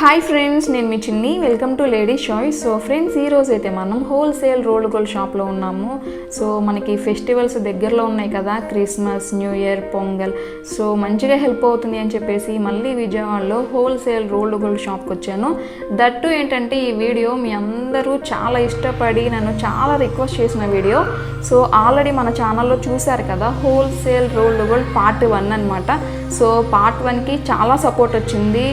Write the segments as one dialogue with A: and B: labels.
A: Hi friends, నేను మీ చిన్ని. Welcome to lady choice. So friends, ఈరోజు అయితే మనం హోల్సేల్ రోల్డ్ గోల్డ్ షాప్లో ఉన్నాము. సో మనకి ఫెస్టివల్స్ దగ్గరలో ఉన్నాయి కదా, Christmas, new year, pongal. So మంచిగా హెల్ప్ అవుతుంది అని చెప్పేసి మళ్ళీ విజయవాడలో హోల్సేల్ రోల్డ్ గోల్డ్ షాప్కి వచ్చాను. దట్టు ఏంటంటే ఈ వీడియో మీ అందరూ చాలా ఇష్టపడి నన్ను చాలా రిక్వెస్ట్ చేసిన వీడియో. సో ఆల్రెడీ మన ఛానల్లో చూశారు కదా, హోల్సేల్ రోల్డ్ గోల్డ్ పార్ట్ 1 అనమాట. సో పార్ట్ 1కి చాలా సపోర్ట్ వచ్చింది.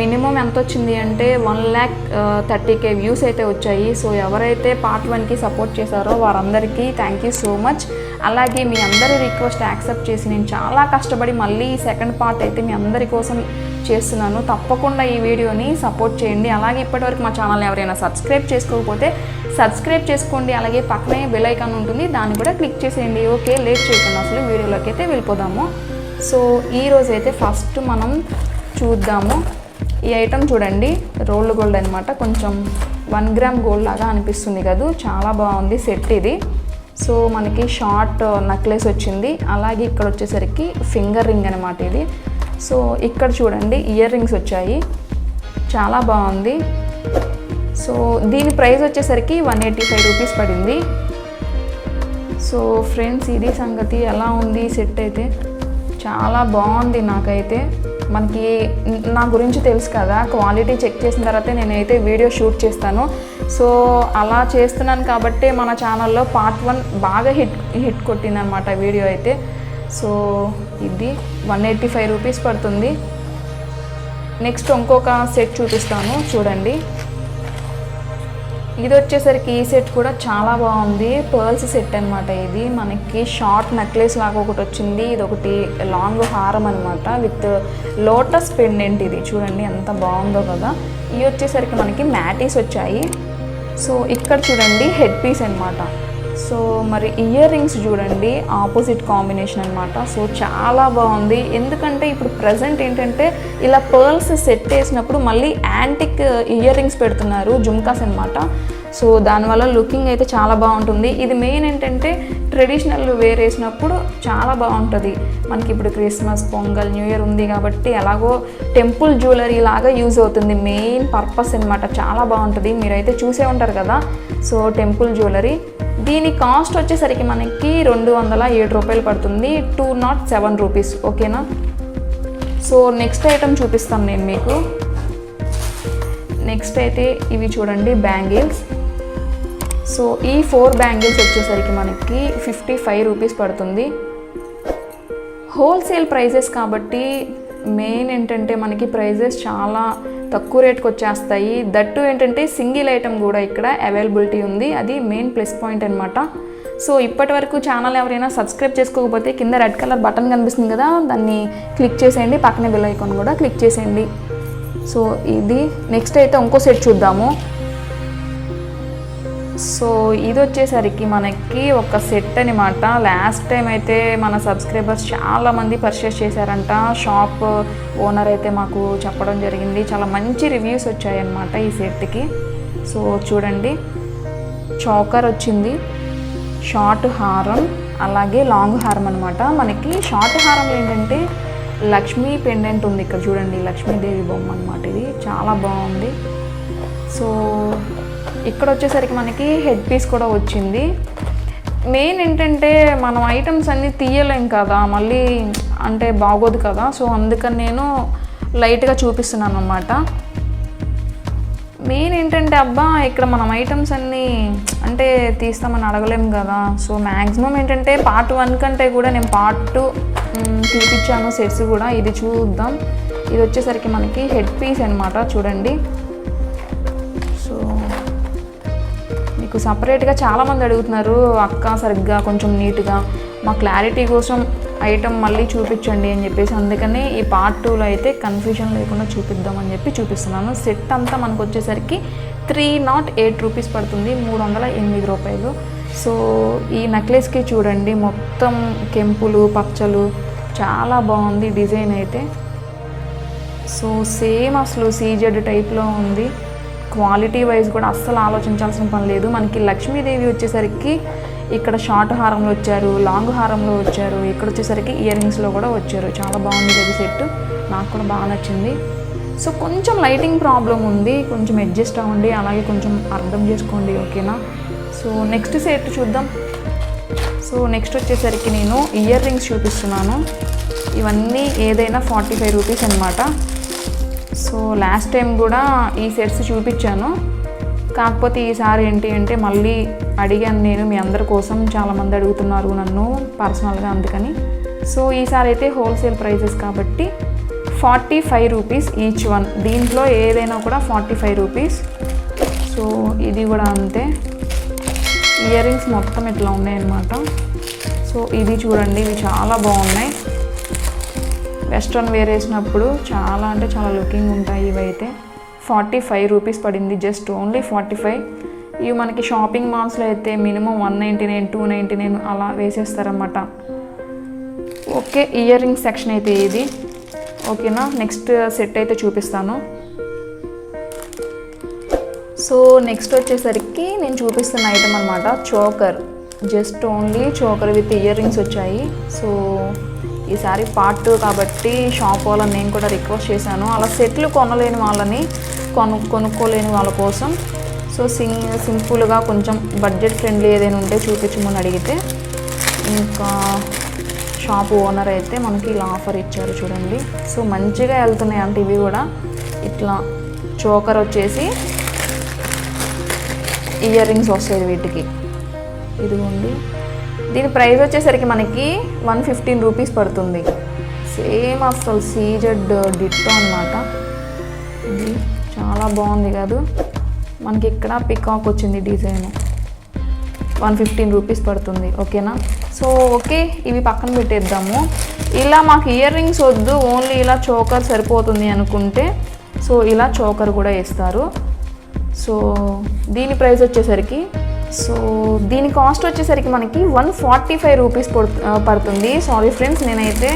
A: మినిమం ఎంత వచ్చింది అంటే 1,30,000 వ్యూస్ అయితే వచ్చాయి. సో ఎవరైతే పార్ట్ 1కి సపోర్ట్ చేశారో వారందరికీ థ్యాంక్ యూ సో మచ్. అలాగే మీ అందరి రిక్వెస్ట్ యాక్సెప్ట్ చేసి నేను చాలా కష్టపడి మళ్ళీ సెకండ్ పార్ట్ అయితే మీ అందరి కోసం చేస్తున్నాను. తప్పకుండా ఈ వీడియోని సపోర్ట్ చేయండి. అలాగే ఇప్పటివరకు మా ఛానల్ ఎవరైనా సబ్స్క్రైబ్ చేసుకోకపోతే సబ్స్క్రైబ్ చేసుకోండి. అలాగే పక్కనే బెల్ ఐకాన్ ఉంటుంది, దాన్ని కూడా క్లిక్ చేసేయండి. ఓకే, లేట్ చేయకుండా అసలు వీడియోలోకి అయితే వెళ్ళిపోదాము. సో ఈరోజైతే ఫస్ట్ మనం చూద్దాము. ఈ ఐటమ్ చూడండి, రోల్డ్ గోల్డ్ అనమాట. కొంచెం 1 గ్రామ్ గోల్డ్ లాగా అనిపిస్తుంది కదా, చాలా బాగుంది సెట్ ఇది. సో మనకి షార్ట్ నెక్లెస్ వచ్చింది. అలాగే ఇక్కడ వచ్చేసరికి ఫింగర్ రింగ్ అనమాట ఇది. సో ఇక్కడ చూడండి ఇయర్ రింగ్స్ వచ్చాయి, చాలా బాగుంది. సో దీని ప్రైస్ వచ్చేసరికి 185 రూపీస్ పడింది. సో ఫ్రెండ్స్, ఇది సంగతి. ఎలా ఉంది సెట్ అయితే చాలా బాగుంది. నాకైతే మనకి నా గురించి తెలుసు కదా, క్వాలిటీ చెక్ చేసిన తర్వాత నేనైతే వీడియో షూట్ చేస్తాను. సో అలా చేస్తున్నాను కాబట్టి మన ఛానల్లో పార్ట్ 1 బాగా హిట్ కొట్టిందనమాట వీడియో అయితే. సో ఇది 185 రూపీస్ పడుతుంది. నెక్స్ట్ ఇంకొక సెట్ చూపిస్తాను చూడండి. ఇది వచ్చేసరికి ఈ సెట్ కూడా చాలా బాగుంది. పర్ల్స్ సెట్ అనమాట. ఇది మనకి షార్ట్ నెక్లెస్ లాగా ఒకటి వచ్చింది, ఇది ఒకటి లాంగ్ హారం అనమాట విత్ లోటస్ పెండెంట్. ఇది చూడండి ఎంత బాగుందో కదా. ఇవి వచ్చేసరికి మనకి మ్యాటీస్ వచ్చాయి. సో ఇక్కడ చూడండి హెడ్ పీస్ అనమాట. సో మరి ఇయర్ రింగ్స్ చూడండి, ఆపోజిట్ కాంబినేషన్ అనమాట. సో చాలా బాగుంది. ఎందుకంటే ఇప్పుడు ప్రజెంట్ ఏంటంటే ఇలా పర్ల్స్ సెట్ వేసినప్పుడు మళ్ళీ యాంటిక్ ఇయర్ రింగ్స్ పెడుతున్నారు, జుమ్కాస్ అనమాట. సో దానివల్ల లుకింగ్ అయితే చాలా బాగుంటుంది. ఇది మెయిన్ ఏంటంటే ట్రెడిషనల్ వేర్ వేసినప్పుడు చాలా బాగుంటుంది. మనకి ఇప్పుడు క్రిస్మస్, పొంగల్, న్యూ ఇయర్ ఉంది కాబట్టి ఎలాగో టెంపుల్ జ్యువెలరీ లాగా యూజ్ అవుతుంది. మెయిన్ పర్పస్ అనమాట. చాలా బాగుంటుంది. మీరైతే చూసే ఉంటారు కదా. So temple jewellery. దీని కాస్ట్ వచ్చేసరికి మనకి 207 రూపాయలు పడుతుంది, 207 రూపీస్. ఓకేనా. సో నెక్స్ట్ ఐటమ్ చూపిస్తాను నేను మీకు. నెక్స్ట్ అయితే ఇవి చూడండి బ్యాంగిల్స్. సో ఈ 4 బ్యాంగిల్స్ వచ్చేసరికి మనకి 55 రూపీస్ పడుతుంది. హోల్సేల్ ప్రైజెస్ కాబట్టి మెయిన్ ఏంటంటే మనకి ప్రైజెస్ చాలా తక్కువ రేట్కి వచ్చేస్తాయి. దట్టు ఏంటంటే సింగిల్ ఐటమ్ కూడా ఇక్కడ అవైలబిలిటీ ఉంది, అది మెయిన్ ప్లస్ పాయింట్ అనమాట. సో ఇప్పటి వరకు ఛానల్ ఎవరైనా సబ్స్క్రైబ్ చేసుకోకపోతే కింద రెడ్ కలర్ బటన్ కనిపిస్తుంది కదా, దాన్ని క్లిక్ చేసేయండి. పక్కనే బెల్ ఐకాన్ కూడా క్లిక్ చేసేయండి. సో ఇది నెక్స్ట్ అయితే ఇంకో సెట్ చూద్దాము. సో ఇది వచ్చేసరికి మనకి ఒక సెట్ అనమాట. లాస్ట్ టైం అయితే మన సబ్స్క్రైబర్స్ చాలామంది పర్చేస్ చేశారంట. షాప్ ఓనర్ అయితే మాకు చెప్పడం జరిగింది. చాలా మంచి రివ్యూస్ వచ్చాయన్నమాట ఈ సెట్కి. సో చూడండి, చోకర్ వచ్చింది, షార్ట్ హారం, అలాగే లాంగ్ హారం అనమాట. మనకి షార్ట్ హారంలో ఏంటంటే లక్ష్మీ పెండెంట్ ఉంది. ఇక్కడ చూడండి లక్ష్మీదేవి బొమ్మ అనమాట. ఇది చాలా బాగుంది. సో ఇక్కడ వచ్చేసరికి మనకి హెడ్ పీస్ కూడా వచ్చింది. మెయిన్ ఏంటంటే మనం ఐటమ్స్ అన్నీ తీయలేం కదా, మళ్ళీ అంటే బాగోదు కదా. సో అందుకని నేను లైట్గా చూపిస్తున్నాను అన్నమాట. మెయిన్ ఏంటంటే అబ్బా ఇక్కడ మనం ఐటమ్స్ అన్నీ అంటే తీస్తామని అడగలేము కదా. సో మ్యాక్సిమం ఏంటంటే పార్ట్ 1 కంటే కూడా నేను పార్ట్ 2 తీపిచ్చాను సెట్స్ కూడా. ఇది చూద్దాం. ఇది వచ్చేసరికి మనకి హెడ్ పీస్ అనమాట. చూడండి. సో మీకు సపరేట్గా చాలామంది అడుగుతున్నారు, అక్క సరిగ్గా కొంచెం నీట్గా మా క్లారిటీ కోసం ఐటమ్ మళ్ళీ చూపించండి అని చెప్పేసి. అందుకని ఈ పార్ట్ 2లో అయితే కన్ఫ్యూజన్ లేకుండా చూపిద్దామని చెప్పి చూపిస్తున్నాను. సెట్ అంతా మనకు వచ్చేసరికి 308 రూపీస్ పడుతుంది, 308 రూపాయలు. సో ఈ నెక్లెస్కి చూడండి మొత్తం కెంపులు, పచ్చలు, చాలా బాగుంది డిజైన్ అయితే. సో సేమ్ అసలు సీజెడ్ టైప్లో ఉంది. క్వాలిటీ వైజ్ కూడా అస్సలు ఆలోచించాల్సిన పని లేదు. మనకి లక్ష్మీదేవి వచ్చేసరికి ఇక్కడ షార్ట్ హారంలో వచ్చారు, లాంగ్ హారంలో వచ్చారు, ఇక్కడ వచ్చేసరికి ఇయర్ రింగ్స్లో కూడా వచ్చారు. చాలా బాగుంది ఇది సెట్, నాకు కూడా బాగా నచ్చింది. సో కొంచెం లైటింగ్ ప్రాబ్లం ఉంది, కొంచెం అడ్జస్ట్ అవ్వండి, అలాగే కొంచెం అర్థం చేసుకోండి, ఓకేనా. సో నెక్స్ట్ సెట్ చూద్దాం. సో నెక్స్ట్ వచ్చేసరికి నేను ఇయర్ రింగ్స్ చూపిస్తున్నాను. ఇవన్నీ ఏదైనా 45 రూపీస్ అనమాట. సో లాస్ట్ టైం కూడా ఈ సెట్స్ చూపించాను, కాకపోతే ఈసారి ఏంటి అంటే మళ్ళీ అడిగాను నేను మీ అందరి కోసం, చాలామంది అడుగుతున్నారు నన్ను పర్సనల్గా, అందుకని. సో ఈసారి అయితే హోల్సేల్ ప్రైజెస్ కాబట్టి 45 రూపీస్ ఈచ్ వన్. దీంట్లో ఏదైనా కూడా 45 రూపీస్. సో ఇది కూడా అంతే. ఇయర్ రింగ్స్ మొత్తం ఇట్లా ఉన్నాయన్నమాట. సో ఇది చూడండి, ఇవి చాలా బాగున్నాయి. వెస్ట్రన్ వేర్ వేసినప్పుడు చాలా అంటే చాలా లుకింగ్ ఉంటాయి. ఇవైతే 45 రూపీస్ పడింది, జస్ట్ ఓన్లీ 45. ఇవి మనకి షాపింగ్ మాల్స్లో అయితే మినిమం 199, 299 అలా వేసేస్తారన్నమాట. ఓకే, ఇయర్ రింగ్స్ సెక్షన్ అయితే ఇది, ఓకేనా. నెక్స్ట్ సెట్ అయితే చూపిస్తాను. సో నెక్స్ట్ వచ్చేసరికి నేను చూపిస్తున్న ఐటమ్ అనమాట choker. Just only choker with ear rings వచ్చాయి. సో ఈసారి పార్ట్ 2 కాబట్టి షాప్ వాళ్ళని నేను కూడా రిక్వెస్ట్ చేశాను, అలా సెట్లు కొనలేని వాళ్ళని, కొనుక్కోలేని వాళ్ళ కోసం. సో సింపుల్గా కొంచెం బడ్జెట్ ఫ్రెండ్లీ ఏదైనా ఉంటే చూపించమని అడిగితే, ఇంకా షాప్ ఓనర్ అయితే మనకి ఇలా ఆఫర్ ఇచ్చారు చూడండి. సో మంచిగా వెళ్తున్నాయి అంటే ఇవి కూడా. ఇట్లా చోకర్ వచ్చేసి ఇయర్ రింగ్స్ వస్తాయి వీటికి, ఇదిగోండి. దీని ప్రైస్ వచ్చేసరికి మనకి 115 రూపీస్ పడుతుంది. సేమ్ అసలు సీజెడ్ డిట్టో అనమాట. ఇది చాలా బాగుంది కాదు. మనకి ఇక్కడ పికాక్ వచ్చింది డిజైన్. 115 రూపీస్ పడుతుంది, ఓకేనా. సో ఓకే, ఇవి పక్కన పెట్టేద్దాము. ఇలా మాకు ఇయర్ రింగ్స్ వద్దు, ఓన్లీ ఇలా చోకర్ సరిపోతుంది అనుకుంటే, సో ఇలా చోకర్ కూడా వేస్తారు. సో దీని ప్రైస్ వచ్చేసరికి, సో దీని కాస్ట్ వచ్చేసరికి మనకి 145 రూపీస్ పడుతుంది. సారీ ఫ్రెండ్స్, నేనైతే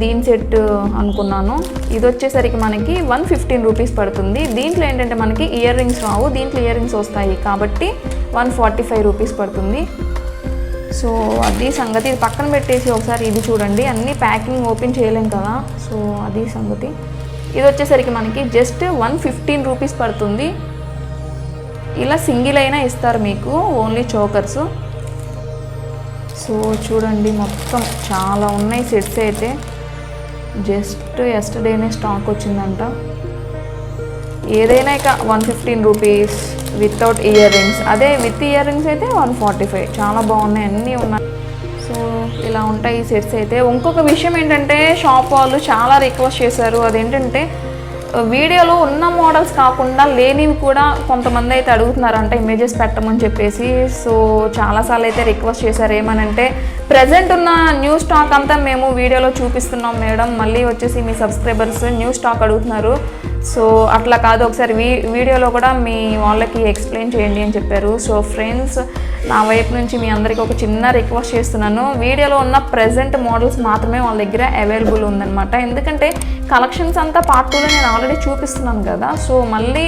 A: దీని సెట్ అనుకున్నాను. ఇది వచ్చేసరికి మనకి 115 రూపీస్ పడుతుంది. దీంట్లో ఏంటంటే మనకి ఇయర్ రింగ్స్ రావు, దీంట్లో ఇయర్ రింగ్స్ వస్తాయి కాబట్టి 145 రూపీస్ పడుతుంది. సో అది సంగతి. ఇది పక్కన పెట్టేసి ఒకసారి ఇది చూడండి, అన్నీ ప్యాకింగ్ ఓపెన్ చేయలేం కదా, సో అది సంగతి. ఇది వచ్చేసరికి మనకి జస్ట్ 115 రూపీస్ పడుతుంది. ఇలా సింగిల్ అయినా ఇస్తారు మీకు, ఓన్లీ చోకర్స్. సో చూడండి, మొత్తం చాలా ఉన్నాయి సెట్స్ అయితే. జస్ట్ ఎస్టర్డేనే స్టాక్ వచ్చిందంట. ఏదైనా ఇక 115 రూపీస్ వితౌట్ ఇయర్ రింగ్స్, అదే విత్ ఇయర్ రింగ్స్ అయితే 145. చాలా బాగున్నాయి, అన్నీ ఉన్నాయి. సో ఇలా ఉంటాయి ఈ సెట్స్ అయితే. ఇంకొక విషయం ఏంటంటే షాప్ వాళ్ళు చాలా రిక్వెస్ట్ చేశారు, అదేంటంటే వీడియోలో ఉన్న మోడల్స్ కాకుండా లేనివి కూడా కొంతమంది అయితే అడుగుతున్నారంట ఇమేజెస్ పెట్టమని చెప్పేసి. సో చాలాసార్లు అయితే రిక్వెస్ట్ చేశారు, ఏమనంటే ప్రజెంట్ ఉన్న న్యూ స్టాక్ అంతా మేము వీడియోలో చూపిస్తున్నాం మేడం, మళ్ళీ వచ్చేసి మీ సబ్స్క్రైబర్స్ న్యూ స్టాక్ అడుగుతున్నారు. సో అట్లా కాదు, ఒకసారి వీడియోలో కూడా మీ వాళ్ళకి ఎక్స్ప్లెయిన్ చేయండి అని చెప్పారు. సో ఫ్రెండ్స్, నా వైపు నుంచి మీ అందరికీ ఒక చిన్న రిక్వెస్ట్ చేస్తున్నాను, వీడియోలో ఉన్న ప్రెజెంట్ మోడల్స్ మాత్రమే వాళ్ళ దగ్గర అవైలబుల్ ఉందన్నమాట. ఎందుకంటే కలెక్షన్స్ అంతా పార్ట్ 2లో నేను ఆల్రెడీ చూపిస్తున్నాను కదా, సో మళ్ళీ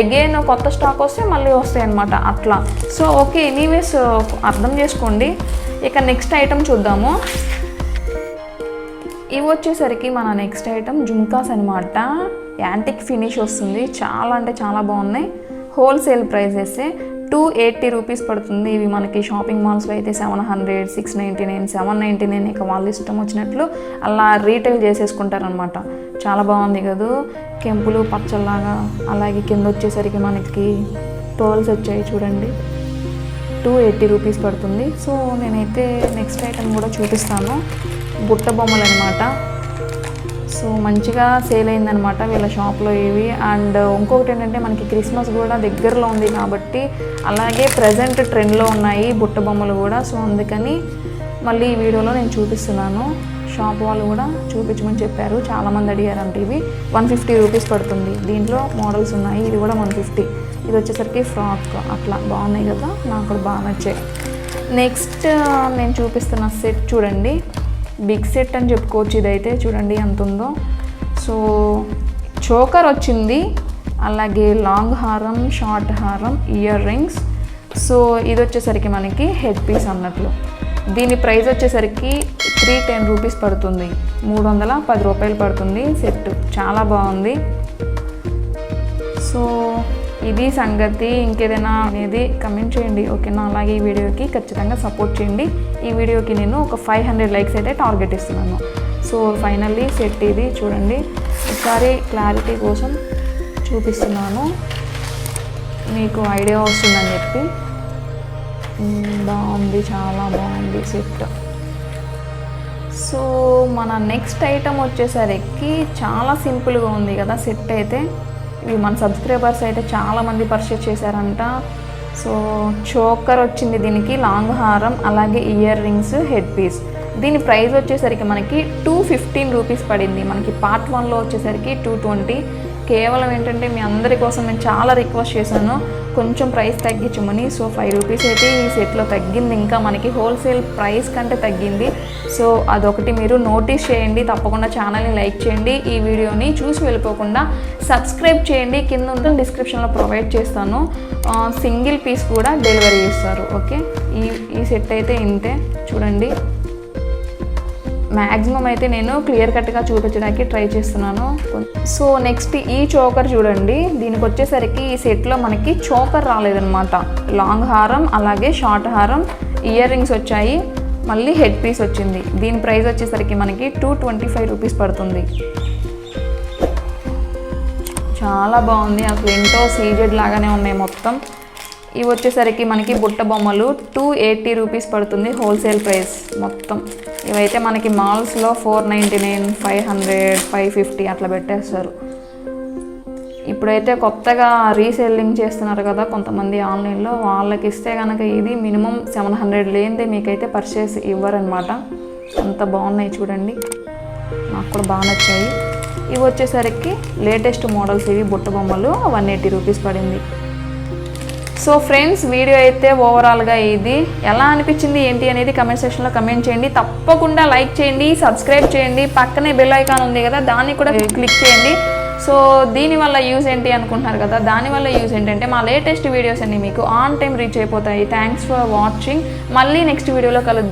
A: అగైన్ కొత్త స్టాక్ వస్తే మళ్ళీ వస్తాయి అన్నమాట అట్లా. సో ఓకే, ఎనీవేస్ అర్థం చేసుకోండి. ఇక నెక్స్ట్ ఐటమ్ చూద్దాము. ఇవి వచ్చేసరికి మన నెక్స్ట్ ఐటమ్ జుమ్కాస్ అనమాట. యాంటిక్ ఫినిష్ వస్తుంది, చాలా అంటే చాలా బాగున్నాయి. హోల్సేల్ ప్రైజెస్ 280 రూపీస్ పడుతుంది. ఇవి మనకి షాపింగ్ మాల్స్లో అయితే 700, 699, 799 ఇక వాళ్ళు ఇష్టం వచ్చినట్లు అలా రీటైల్ చేసేసుకుంటారనమాట. చాలా బాగుంది కదా, కెంపులు పచ్చల్లాగా. అలాగే కింద వచ్చేసరికి మనకి పర్ల్స్ వచ్చాయి చూడండి. 280 రూపీస్ పడుతుంది. సో నేనైతే నెక్స్ట్ ఐటమ్ కూడా చూపిస్తాను. బుట్ట బొమ్మలు అనమాట. సో మంచిగా సేల్ అయిందనమాట వీళ్ళ షాప్లో ఇవి. అండ్ ఇంకొకటి ఏంటంటే మనకి క్రిస్మస్ కూడా దగ్గరలో ఉంది కాబట్టి, అలాగే ప్రజెంట్ ట్రెండ్లో ఉన్నాయి బుట్ట బొమ్మలు కూడా. సో అందుకని మళ్ళీ ఈ వీడియోలో నేను చూపిస్తున్నాను. షాప్ వాళ్ళు కూడా చూపించమని చెప్పారు, చాలామంది అడిగారంటే. ఇవి 150 రూపీస్ పడుతుంది. దీంట్లో మోడల్స్ ఉన్నాయి, ఇది కూడా 150. ఇది వచ్చేసరికి ఫ్రాక్, అట్లా బాగున్నాయి కదా, నాకు కూడా బాగా నచ్చాయి. నెక్స్ట్ నేను చూపిస్తున్న సెట్ చూడండి, బిగ్ సెట్ అని చెప్పుకోవచ్చు. ఇదైతే చూడండి ఎంత ఉందో. సో చోకర్ వచ్చింది, అలాగే లాంగ్ హారం, షార్ట్ హారం, ఇయర్ రింగ్స్. సో ఇది వచ్చేసరికి మనకి హెడ్ పీస్ అన్నట్లు. దీని ప్రైస్ వచ్చేసరికి 310 రూపీస్ పడుతుంది. 310 రూపాయలు పడుతుంది సెట్. చాలా బాగుంది. సో ఇది సంగతి. ఇంకేదైనా అనేది కమెంట్ చేయండి, ఓకేనా? అలాగే ఈ వీడియోకి ఖచ్చితంగా సపోర్ట్ చేయండి. ఈ వీడియోకి నేను ఒక 500 లైక్స్ అయితే టార్గెట్ ఇస్తున్నాను. సో ఫైనల్లీ సెట్ ఇది చూడండి. ఒకసారి క్లారిటీ కోసం చూపిస్తున్నాను, మీకు ఐడియా వస్తుందని చెప్పి. బాగుంది, చాలా బాగుంది సెట్. సో మన నెక్స్ట్ ఐటమ్ వచ్చేసరికి చాలా సింపుల్గా ఉంది కదా సెట్ అయితే. ఇవి మన సబ్స్క్రైబర్స్ అయితే చాలామంది పర్చేస్ చేశారంట. సో చోకర్ వచ్చింది దీనికి, లాంగ్ హారం, అలాగే ఇయర్ రింగ్స్, హెడ్ పీస్. దీని ప్రైస్ వచ్చేసరికి మనకి 215 రూపీస్ పడింది. మనకి పార్ట్ 1లో వచ్చేసరికి 220. కేవలం ఏంటంటే మీ అందరి కోసం నేను చాలా రిక్వెస్ట్ చేశాను కొంచెం ప్రైస్ తగ్గించమని. సో 5 రూపీస్ అయితే ఈ సెట్లో తగ్గింది, ఇంకా మనకి హోల్సేల్ ప్రైస్ కంటే తగ్గింది. సో అదొకటి మీరు నోటీస్ చేయండి. తప్పకుండా ఛానల్ని లైక్ చేయండి, ఈ వీడియోని చూసి వెళ్ళిపోకుండా సబ్స్క్రైబ్ చేయండి. కింద ఉంటుంది, డిస్క్రిప్షన్లో ప్రొవైడ్ చేస్తాను. సింగిల్ పీస్ కూడా డెలివరీ చేస్తారు, ఓకే? ఈ సెట్ అయితే ఇంతే చూడండి. మ్యాక్సిమం అయితే నేను క్లియర్ కట్గా చూపించడానికి ట్రై చేస్తున్నాను. సో నెక్స్ట్ ఈ చోకర్ చూడండి. దీనికి వచ్చేసరికి ఈ సెట్లో మనకి చోకర్ రాలేదనమాట. లాంగ్ హారం, అలాగే షార్ట్ హారం, ఇయర్ రింగ్స్ వచ్చాయి, మళ్ళీ హెడ్ పీస్ వచ్చింది. దీని ప్రైస్ వచ్చేసరికి మనకి 225 రూపీస్ పడుతుంది. చాలా బాగుంది, అసలు ఏంటో సీజెడ్ లాగానే ఉన్నాయి మొత్తం. ఇవి వచ్చేసరికి మనకి బుట్ట బొమ్మలు 280 రూపీస్ పడుతుంది హోల్సేల్ ప్రైస్ మొత్తం. ఇవైతే మనకి మాల్స్లో 499, 500, 550 అట్లా పెట్టేస్తారు. ఇప్పుడైతే కొత్తగా రీసెల్లింగ్ చేస్తున్నారు కదా కొంతమంది ఆన్లైన్లో, వాళ్ళకి ఇస్తే కనుక ఇది మినిమం 700 లేనిదే మీకైతే పర్చేస్ ఇవ్వరనమాట. అంత బాగున్నాయి చూడండి, నాకు కూడా బాగా నచ్చాయి. ఇవి వచ్చేసరికి లేటెస్ట్ మోడల్స్, ఇవి బుట్ట బొమ్మలు 180 రూపీస్ పడింది. సో ఫ్రెండ్స్, వీడియో అయితే ఓవరాల్గా ఇది ఎలా అనిపించింది ఏంటి అనేది కమెంట్ సెక్షన్లో కమెంట్ చేయండి. తప్పకుండా లైక్ చేయండి, సబ్స్క్రైబ్ చేయండి, పక్కనే బెల్ ఐకాన్ ఉంది కదా దాన్ని కూడా క్లిక్ చేయండి. సో దీనివల్ల యూజ్ ఏంటి అనుకుంటున్నారు కదా, దానివల్ల యూజ్ ఏంటంటే మా లేటెస్ట్ వీడియోస్ అన్ని మీకు ఆన్ టైం రీచ్ అయిపోతాయి. Thanks for watching. మళ్ళీ నెక్స్ట్ వీడియోలో కలుద్దాం.